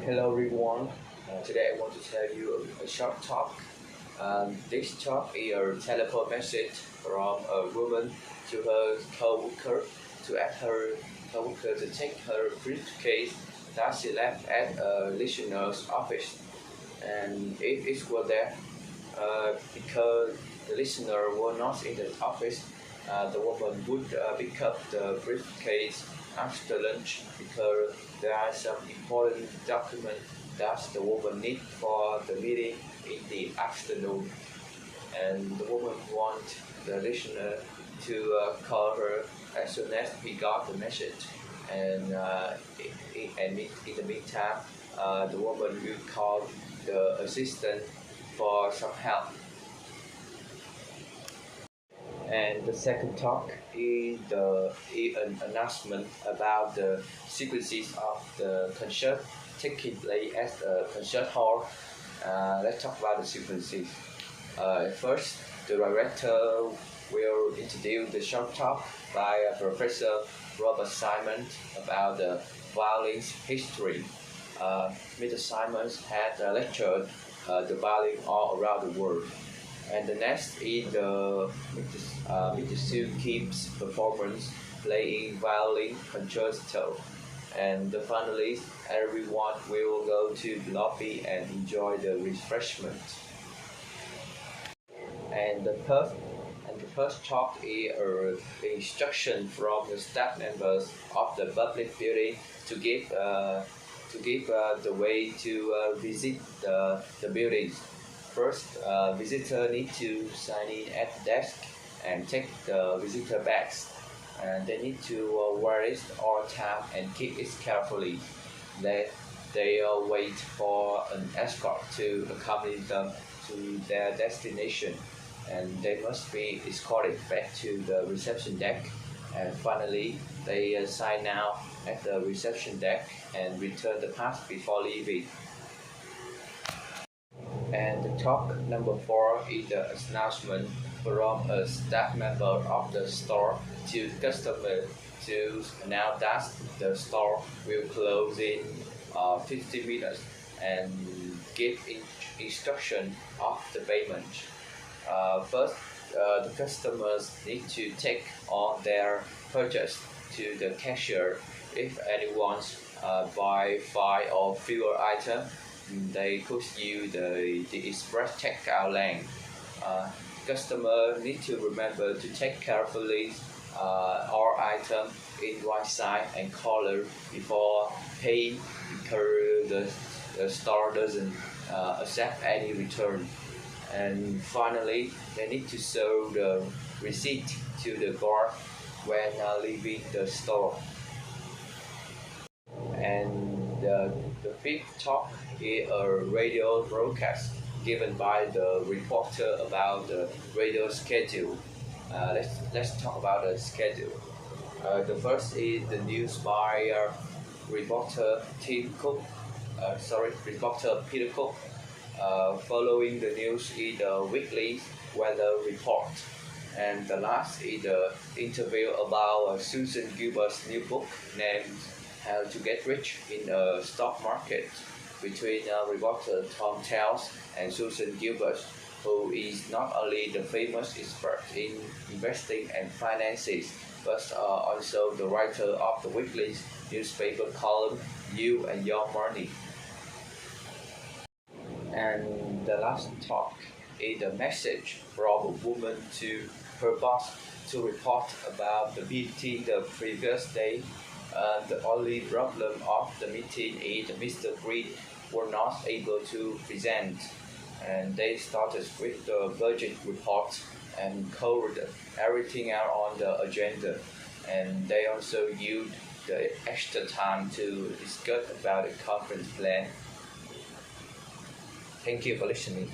Hello everyone. Today I want to tell you a short talk. This talk is a telephone message from a woman to her co-worker to ask her co-worker to take her briefcase that she left at a listener's office. And if it were there, because the listener was not in the office, the woman would pick up the briefcase after lunch because there are some important documents that the woman needs for the meeting in the afternoon. And the woman wants the listener to call her as soon as he got the message. And in the meantime, the woman will call the assistant for some help. And the second talk is an announcement about the sequences of the concert taking place at the concert hall. Let's talk about the sequences. First, the director will introduce the short talk by Professor Robert Simon about the violin's history. Mr. Simons had lectured the violin all around the world. And the next is Mr. Sue Kim's performance playing violin concerto. And finally, everyone will go to the lobby and enjoy the refreshment. And the first talk is instruction from the staff members of the public building to give the way to visit the buildings. First, visitor need to sign in at the desk and take the visitor bags. And they need to wear it all the time and keep it carefully. They wait for an escort to accompany them to their destination, and they must be escorted back to the reception deck. And finally, they sign out at the reception deck and return the pass before leaving. And the talk number 4 is the announcement from a staff member of the store to customer to announce that the store will close in 50 minutes and give instruction of the payment. First, the customers need to take on their purchase to the cashier. If anyone buy 5 or fewer items, they could use the express checkout lane. Customer need to remember to take carefully all items in right size and color before paying because the store doesn't accept any return. And finally, they need to show the receipt to the guard when leaving the store. And the fifth talk is a radio broadcast given by the reporter about the radio schedule. Let's talk about the schedule. The first is the news by reporter reporter Peter Cook. Following the news is the weekly weather report. And the last is the interview about Susan Gilbert's new book named How to Get Rich in the Stock Market between reporter Tom Tales and Susan Gilbert, who is not only the famous expert in investing and finances, but also the writer of the weekly newspaper column You and Your Money. And the last talk is a message from a woman to her boss to report about the meeting the previous day. The only problem of the meeting is Mr. Green were not able to present, and they started with the budget report and covered everything out on the agenda, and they also used the extra time to discuss about the conference plan. Thank you for listening.